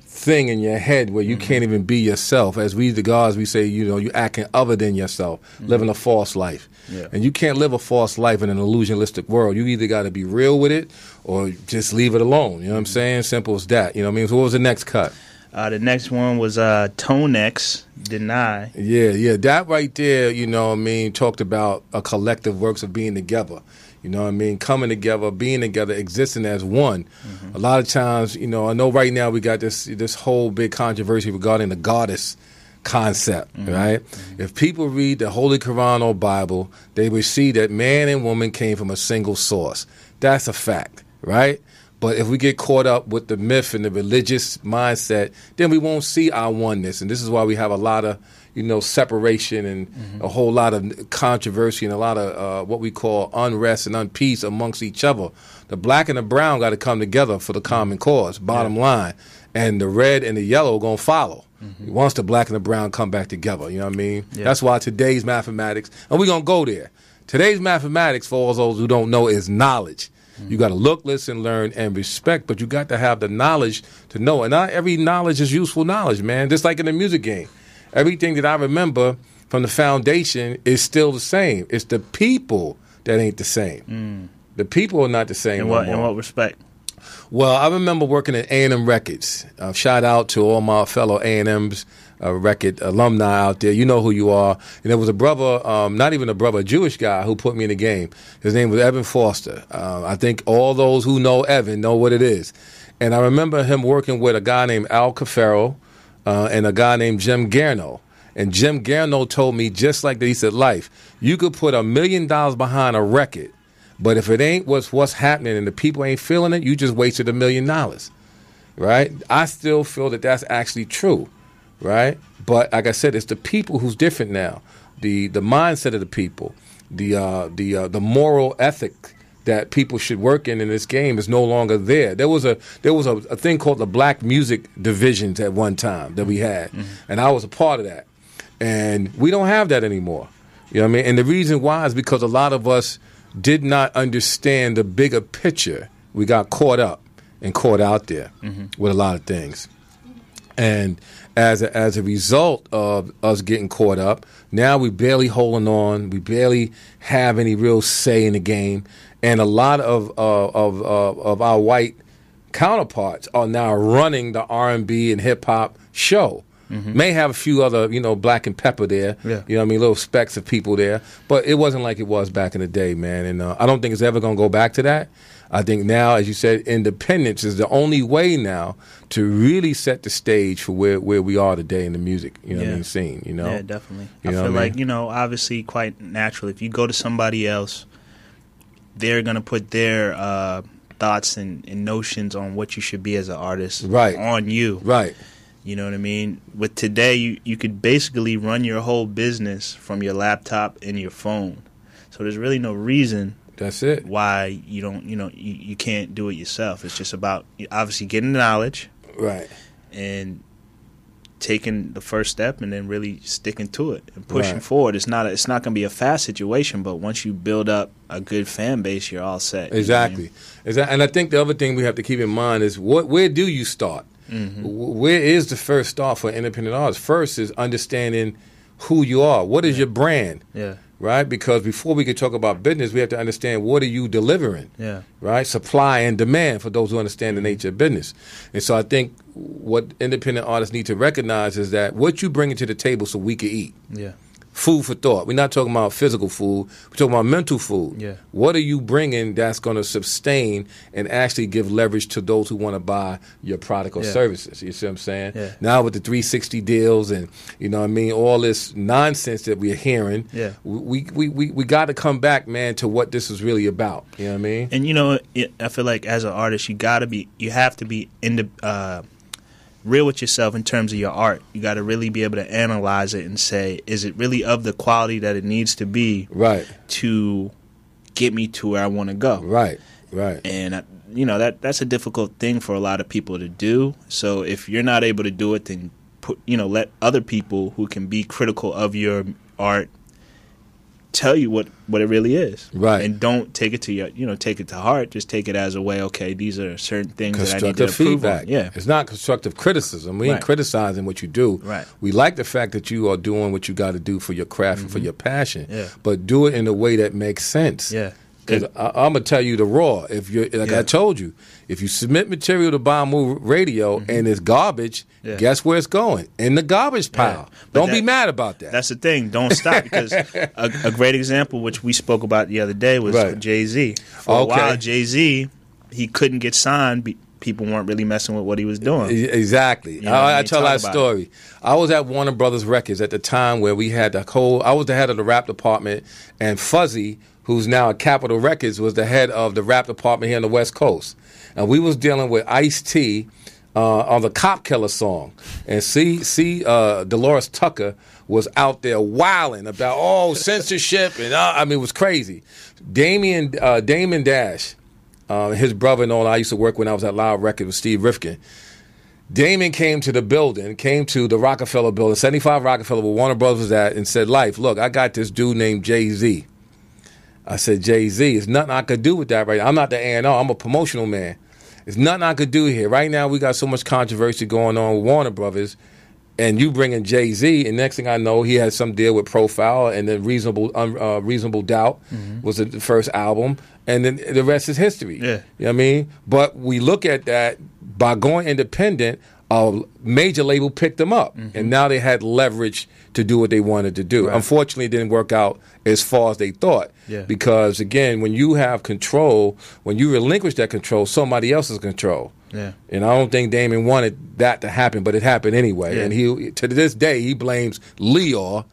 thing in your head where you can't even be yourself. As we the gods, we say, you know, you acting other than yourself, living a false life. Yeah. And you can't live a false life in an illusionistic world. You either got to be real with it or just leave it alone. You know what I'm saying? Simple as that. You know what I mean? So what was the next cut? The next one was Tone X, Deny. Yeah. That right there, you know what I mean, talked about a collective works of being together. You know what I mean? Coming together, being together, existing as one. A lot of times, you know, I know right now we got this whole big controversy regarding the goddess concept, right? If people read the Holy Quran or Bible, they would see that man and woman came from a single source. That's a fact, right? But if we get caught up with the myth and the religious mindset, then we won't see our oneness. And this is why we have a lot of, you know, separation and a whole lot of controversy and a lot of what we call unrest and unpeace amongst each other. The black and the brown got to come together for the common cause, bottom line. And the red and the yellow are going to follow. Once the black and the brown come back together, you know what I mean? Yeah. That's why today's mathematics, and we're going to go there. Today's mathematics, for all those who don't know, is knowledge. You got to look, listen, learn, and respect, but you got to have the knowledge to know. And not every knowledge is useful knowledge, man. Just like in the music game. Everything that I remember from the foundation is still the same. It's the people that ain't the same. The people are not the same. In what respect? Well, I remember working at A&M Records. Shout out to all my fellow A&M's record alumni out there. You know who you are. And there was a brother, not even a brother, a Jewish guy who put me in the game. His name was Evan Foster. I think all those who know Evan know what it is. And I remember him working with a guy named Al Cafaro and a guy named Jim Garno. And Jim Garno told me, just like that, he said, Life, you could put $1 million behind a record, but if it ain't what's happening and the people ain't feeling it, you just wasted $1 million. right? I still feel that that's actually true, right? But like I said, it's the people who's different now. The mindset of the people, the moral ethic that people should work in this game is no longer there. There was a thing called the black music divisions at one time that we had, and I was a part of that. And we don't have that anymore. You know what I mean? And the reason why is because a lot of us did not understand the bigger picture. We got caught up and caught out there with a lot of things. And as a result of us getting caught up, now we barely holding on. We barely have any real say in the game. And a lot of our white counterparts are now running the R&B and hip hop show. May have a few other, black and pepper there. Yeah. You know what I mean? Little specks of people there. But it wasn't like it was back in the day, man. And I don't think it's ever going to go back to that. I think now, as you said, independence is the only way now to really set the stage for where we are today in the music, scene, Yeah, definitely. I feel like, obviously quite natural. If you go to somebody else, they're going to put their thoughts and notions on what you should be as an artist on you. Right. You know what I mean? With today, you could basically run your whole business from your laptop and your phone. So there's really no reason that's it why you don't, you can't do it yourself. It's just about obviously getting the knowledge. Right. And taking the first step and then really sticking to it and pushing forward. It's not going to be a fast situation, but once you build up a good fan base, you're all set. Exactly. And I think the other thing we have to keep in mind is where do you start? Where is the first start for independent artists? First is understanding who you are. What is your brand? Yeah. Right? Because before we can talk about business, we have to understand what are you delivering? Yeah. Right? Supply and demand for those who understand the nature of business. And so I think what independent artists need to recognize is that what you bring to the table so we can eat. Yeah. Food for thought. We're not talking about physical food. We're talking about mental food. Yeah. What are you bringing that's going to sustain and actually give leverage to those who want to buy your product or services? You see what I'm saying? Yeah. Now with the 360 deals and, all this nonsense that we're hearing, we got to come back, man, to what this is really about. You know what I mean? And, I feel like as an artist, you have to be real with yourself in terms of your art. You got to really be able to analyze it and say, is it really of the quality that it needs to be to get me to where I want to go? Right. And, that's a difficult thing for a lot of people to do. So if you're not able to do it, then let other people who can be critical of your art tell you what it really is. Right. And don't take it to take it to heart. Just take it as a way, okay, these are certain things that I need to constructive improve feedback. on. Yeah. It's not constructive criticism. We ain't criticizing what you do. Right. We like the fact that you are doing what you got to do for your craft and for your passion. Yeah. But do it in a way that makes sense. Yeah. Because I'm gonna tell you the raw. If you I told you, if you submit material to BIMU Radio and it's garbage, guess where it's going? In the garbage pile. Don't be mad about that. That's the thing. Don't stop, because a great example, which we spoke about the other day, was Jay-Z. For a while, Jay-Z, he couldn't get signed. People weren't really messing with what he was doing. Exactly. I tell that story. I was at Warner Brothers Records at the time where we had I was the head of the rap department, and Fuzzy, who's now at Capitol Records, was the head of the rap department here on the West Coast. And we was dealing with Ice-T on the Cop Killer song. And Dolores Tucker was out there wilding about, censorship. And it was crazy. Damon Dash, his brother and all, I used to work when I was at Loud Records with Steve Rifkin. Damon came to the building, came to the Rockefeller building, 75 Rockefeller, where Warner Brothers was at, and said, Life, look, I got this dude named Jay-Z. I said, Jay-Z, there's nothing I could do with that right now. I'm not the A&R. I'm a promotional man. There's nothing I could do here. Right now, we got so much controversy going on with Warner Brothers, and you bring in Jay-Z, and next thing I know, he had some deal with Profile, and then Reasonable Doubt was the first album, and then the rest is history. Yeah. You know what I mean? But we look at that, by going independent, a major label picked them up, and now they had leverage to do what they wanted to do. Right. Unfortunately, it didn't work out as far as they thought, because, again, when you have control, when you relinquish that control, somebody else is in control. Yeah. And I don't think Damon wanted that to happen, but it happened anyway. Yeah. And he, to this day, he blames Leor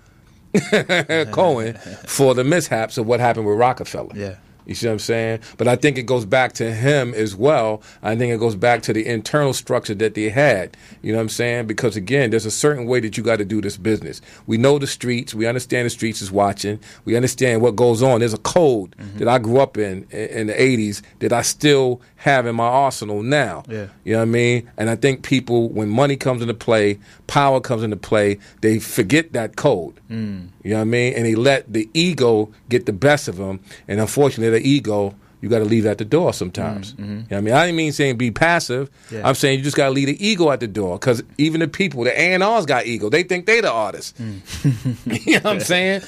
Cohen for the mishaps of what happened with Rockefeller. Yeah. You see what I'm saying? But I think it goes back to him as well. I think it goes back to the internal structure that they had. You know what I'm saying? Because, again, there's a certain way that you got to do this business. We know the streets. We understand the streets is watching. We understand what goes on. There's a code that I grew up in the 80s that I still have in my arsenal now. Yeah. You know what I mean? And I think people, when money comes into play, power comes into play, they forget that code. You know what I mean? And they let the ego get the best of them. And unfortunately, the ego, you got to leave at the door sometimes. You know what I mean? I didn't mean saying be passive. Yeah. I'm saying you just got to leave the ego at the door, because even the people, the A&Rs got ego. They think they the artist. You know what I'm saying?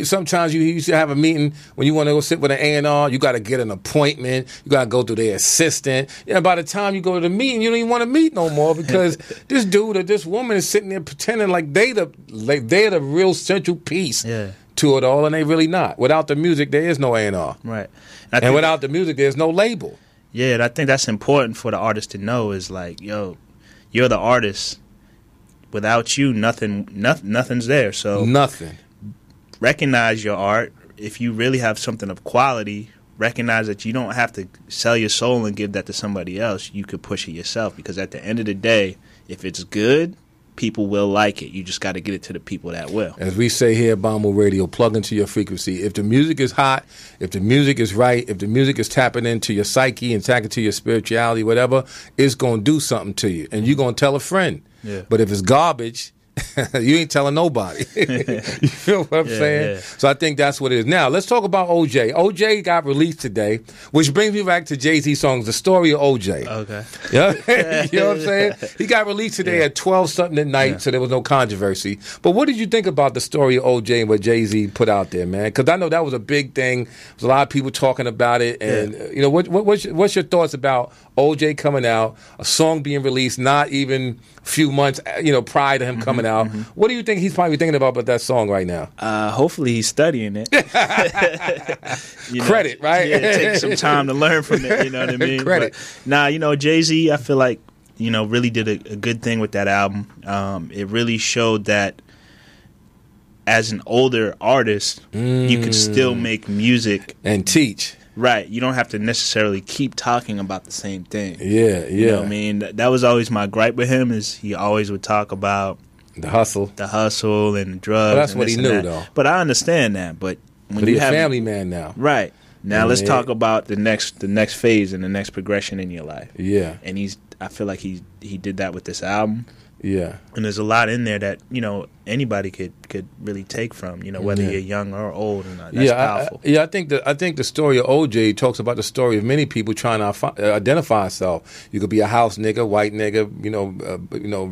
Sometimes you used to have a meeting when you want to go sit with an A&R, you got to get an appointment. You got to go through their assistant. By the time you go to the meeting, you don't even want to meet no more, because this dude or this woman is sitting there pretending like they're the real central piece to it all, and they really not. Without the music, there is no A&R. Right. And without the music, there's no label. Yeah, and I think that's important for the artist to know, is like, yo, you're the artist. Without you, nothing's there. So nothing. Recognize your art. If you really have something of quality, recognize that you don't have to sell your soul and give that to somebody else. You could push it yourself, because at the end of the day, if it's good, people will like it. You just got to get it to the people that will. As we say here at BIMU Radio, plug into your frequency. If the music is hot, if the music is right, if the music is tapping into your psyche and tapping into your spirituality, whatever, it's going to do something to you. And you're going to tell a friend. Yeah. But if it's garbage, you ain't telling nobody. You feel what I'm saying? Yeah. So I think that's what it is. Now, let's talk about OJ. OJ got released today, which brings me back to Jay-Z songs, The Story of OJ. Okay. Yeah? You know what I'm saying? He got released today at 12-something at night, so there was no controversy. But what did you think about The Story of OJ and what Jay-Z put out there, man? Because I know that was a big thing. There was a lot of people talking about it. And, what's your thoughts about OJ coming out, a song being released not even a few months, prior to him coming out? What do you think he's probably thinking about that song right now? Hopefully he's studying it. Credit, right? Yeah, take some time to learn from it, you know what I mean? Credit. But, Jay-Z, I feel like, really did a good thing with that album. It really showed that as an older artist, you could still make music. And teach. Right. You don't have to necessarily keep talking about the same thing. Yeah. You know what I mean? That was always my gripe with him, is he always would talk about the hustle and the drugs. Well, that's what he knew, though. But I understand that. But when he's a family man now. Right. Now let's talk about the next phase and the next progression in your life. Yeah. And I feel like he did that with this album. Yeah. And there's a lot in there that, anybody could really take from, whether you're young or old, and that's powerful. I think the story of OJ talks about the story of many people trying to identify themselves. You could be a house nigga, white nigga,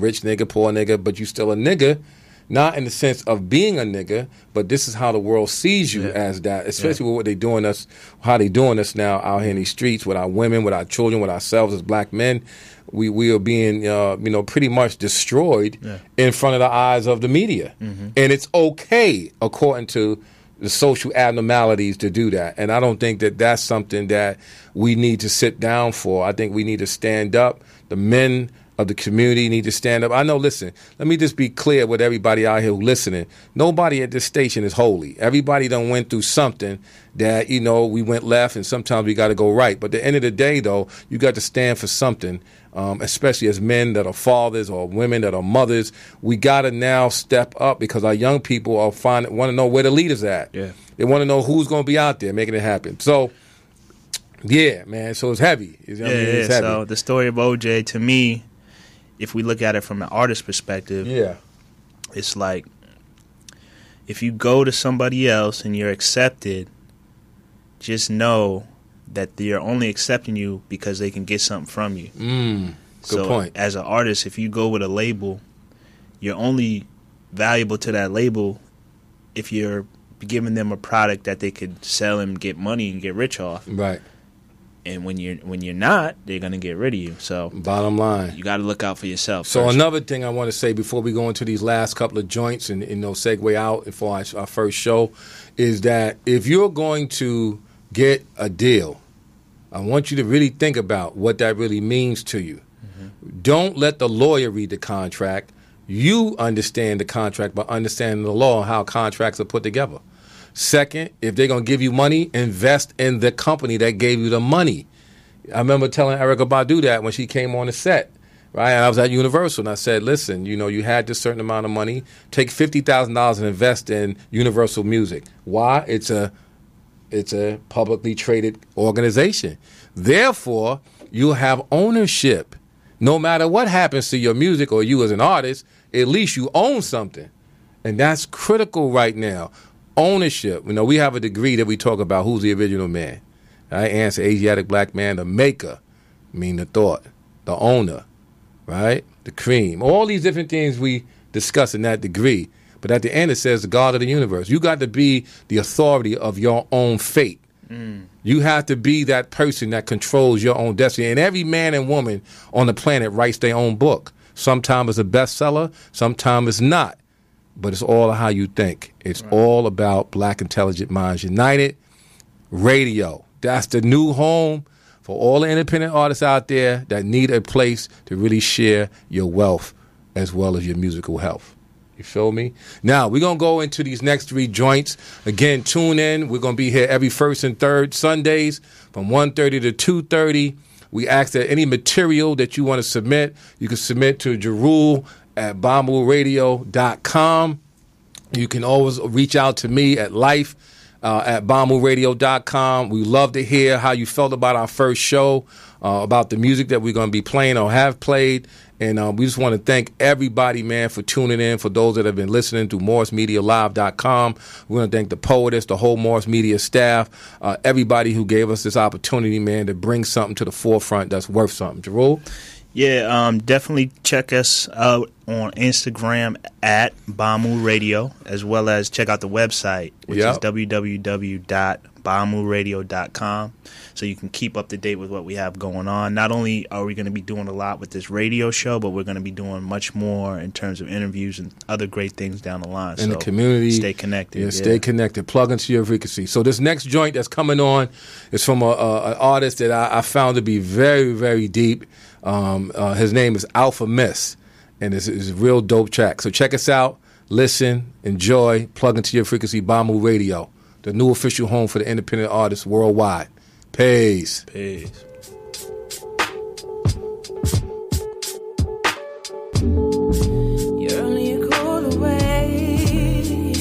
rich nigga, poor nigga, but you still a nigga. Not in the sense of being a nigga, but this is how the world sees you as that, especially with what they doing us, how they doing us now out here in these streets with our women, with our children, with ourselves as black men. We are being, pretty much destroyed in front of the eyes of the media. And it's okay, according to the social abnormalities, to do that. And I don't think that that's something that we need to sit down for. I think we need to stand up. The men of the community need to stand up. I know, listen, let me just be clear with everybody out here who's listening. Nobody at this station is holy. Everybody done went through something that, we went left, and sometimes we got to go right. But at the end of the day, though, you got to stand for something, especially as men that are fathers or women that are mothers. We got to now step up, because our young people want to know where the leaders at. Yeah. They want to know who's going to be out there making it happen. So, yeah, man, so it's heavy. It's heavy. So the story of OJ, to me, if we look at it from an artist perspective, it's like, if you go to somebody else and you're accepted, just know that they're only accepting you because they can get something from you. Good point. As an artist, if you go with a label, you're only valuable to that label if you're giving them a product that they could sell and get money and get rich off. Right. And when you're not, they're gonna get rid of you. So bottom line, you got to look out for yourself. So first. Another thing I want to say before we go into these last couple of joints and segue out for our first show is that if you're going to get a deal, I want you to really think about what that really means to you. Don't let the lawyer read the contract. You understand the contract by understanding the law and how contracts are put together. Second, if they're going to give you money, invest in the company that gave you the money. I remember telling Erykah Badu that when she came on the set, right? And I was at Universal, and I said, listen, you know, you had this certain amount of money. Take $50,000 and invest in Universal Music. Why? It's a publicly traded organization. Therefore, you'll have ownership. No matter what happens to your music or you as an artist, at least you own something. And that's critical right now. Ownership. You know, we have a degree that we talk about who's the original man. Right? Answer, Asiatic black man, the maker, mean the thought, the owner, right? The cream. All these different things we discuss in that degree. But at the end, it says the God of the universe. You got to be the authority of your own fate. You have to be that person that controls your own destiny. And every man and woman on the planet writes their own book. Sometimes it's a bestseller, sometimes it's not. But it's all how you think. It's all about Black Intelligent Minds United Radio. That's the new home for all the independent artists out there that need a place to really share your wealth as well as your musical health. You feel me? Now, we're going to go into these next 3 joints. Again, tune in. We're going to be here every first and third Sundays from 1:30 to 2:30. We ask that any material that you want to submit, you can submit to Jarul at BIMUradio.com. You can always reach out to me at life at BIMUradio.com. We love to hear how you felt about our first show, about the music that we're going to be playing or have played. And we just want to thank everybody, man, for tuning in. For those that have been listening to MorrisMediaLive.com, we want to thank the poetess, the whole Morris Media staff, everybody who gave us this opportunity, man, to bring something to the forefront that's worth something. Jarul? Yeah, definitely check us out on Instagram at BIMU Radio, as well as check out the website, which is www.BIMUradio.com, so you can keep up to date with what we have going on. Not only are we going to be doing a lot with this radio show, but we're going to be doing much more in terms of interviews and other great things down the line. In so the community. Stay connected. Yeah, stay connected. Plug into your frequency. So this next joint that's coming on is from an artist that I found to be very, very deep. His name is Alpha Miss, and it's a real dope track. So check us out, listen, enjoy, plug into your frequency, BIMU Radio, the new official home for the independent artists worldwide. Peace. Peace. You're only a call away,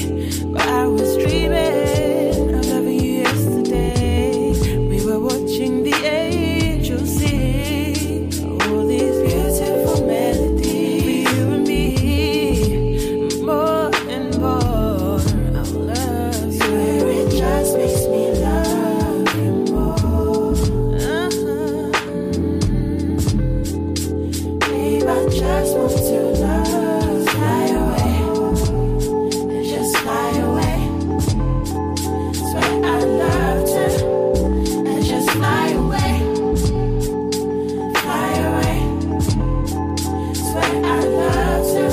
but I was dreaming of loving you yesterday. We were watching the angels sing all these beautiful melodies for you and me. More and more, our love, swear it just makes me love you more. Babe, I just want to love, fly away, and just fly away. Swear I love to, and just fly away, fly away. Swear I love to,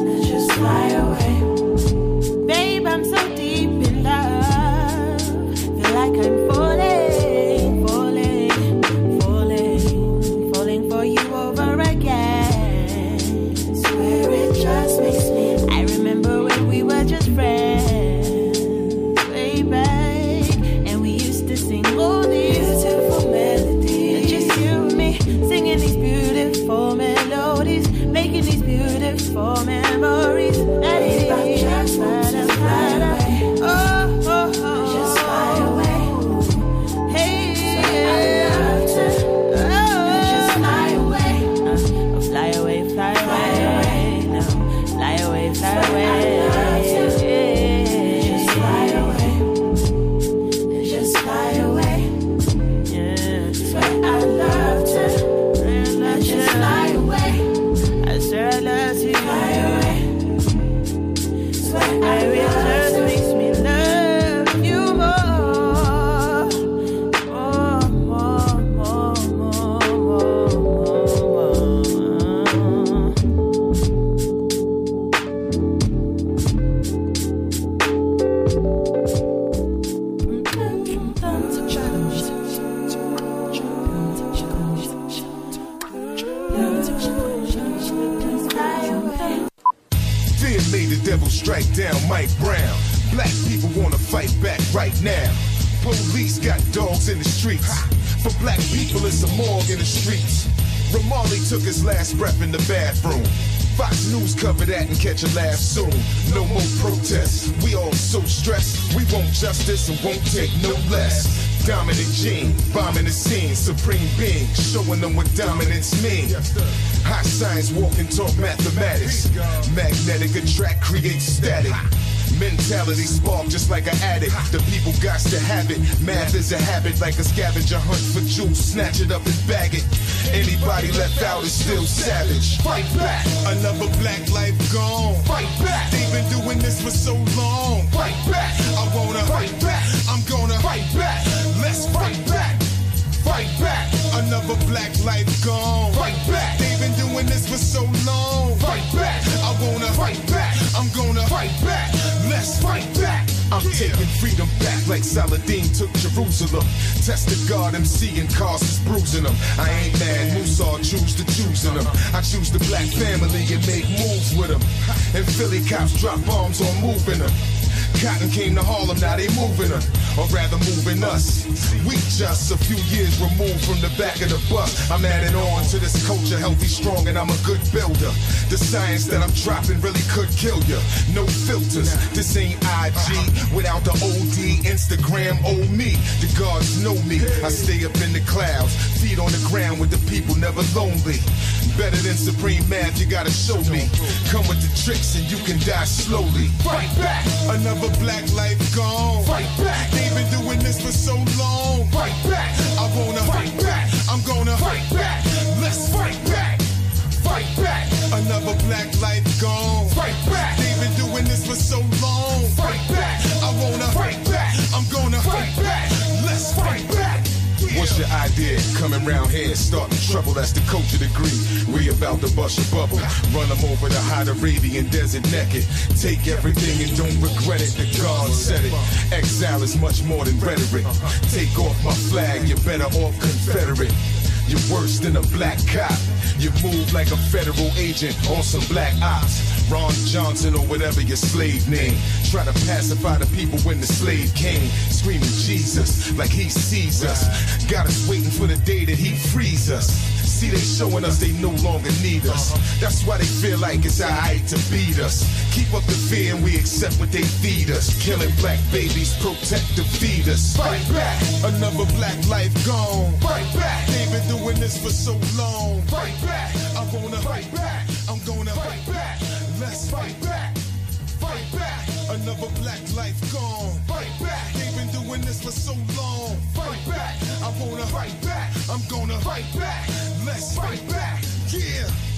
and just fly away. Babe, I'm so deep in love, feel like I'm falling, falling, falling, falling for you over again. Swear it just makes me. I remember when we were just friends, way back, and we used to sing all these beautiful melodies. Just you and me singing these beautiful melodies, making these beautiful memories. That is just fly away. Oh, oh, oh, just fly away. Hey, I love to. Just fly away. Fly away, fly away. No, fly away, fly away. Just fly away. Just fly away. Yeah. Swear I love to. Just fly away. I swear I love to. Fly away. Swear I just makes me love you more. More, more, more, more, Then made the devil strike down Mike Brown. Black people wanna fight back right now. Police got dogs in the streets. For black people, it's a morgue in the streets. Ramarley took his last breath in the bathroom. Fox News cover that and catch a laugh soon. No more protests, we all so stressed. We want justice and won't take no less. Dominant gene, bombing the scene. Supreme being, showing them what dominance means. High science, walk and talk mathematics. Magnetic attract, create static. Mentality spark just like an addict. The people got to have it. Math is a habit, like a scavenger hunt for jewels. Snatch it up and bag it. Anybody left out is still savage. Fight back. Another black life gone. Fight back. They've been doing this for so long. Fight back. I wanna fight back. I'm gonna fight back. Let's fight back. Fight back. Another black life gone. Fight back. They've been doing this for so long. Fight back. I wanna fight back. I'm gonna fight back. Let's fight back. I'm taking freedom back like Saladin took Jerusalem. Test the God MC and cars is bruising them. I ain't mad, Musa choose to choosing them. I choose the black family and make moves with them. And Philly cops drop bombs on moving them. Cotton came to Harlem, now they moving them, or rather moving us. We just a few years removed from the back of the bus. I'm adding on to this culture, healthy, strong, and I'm a good builder. The science that I'm dropping really could kill ya. No filters, this ain't IG. Without the OD, Instagram, owe me. The gods know me, I stay up in the clouds. Feet on the ground with the people, never lonely. Better than supreme math, you gotta show me. Come with the tricks and you can die slowly. Fight back, another black life gone. Fight back, they've been doing this for so long. Fight back, I wanna fight back. I'm gonna fight back. Let's fight back. Fight back, another black life gone. Fight back, they've been doing this for so long. Fight back, I wanna fight back. I'm gonna fight back. Let's fight back. What's your idea? Coming round here and starting trouble, that's the culture degree. We about to bust your bubble. Run them over the hot Arabian desert naked. Take everything and don't regret it. The God said it. Exile is much more than rhetoric. Take off my flag, you're better off Confederate. You're worse than a black cop. You move like a federal agent on some black ops. Ron Johnson or whatever your slave name. Try to pacify the people when the slave came. Screaming Jesus like he sees us. Got us waiting for the day that he frees us. See, they showing us they no longer need us. That's why they feel like it's alright to beat us. Keep up the fear and we accept what they feed us. Killing black babies, protect the fetus. Fight back, another black life gone. Fight back, they've been doing this for so long. Fight back, I wanna fight back. I'm gonna fight back. Let's fight back. Fight back, another black life gone. Fight back, they've been doing this for so long. Fight back, I wanna fight back. I'm gonna fight back. Let's fight back. Yeah.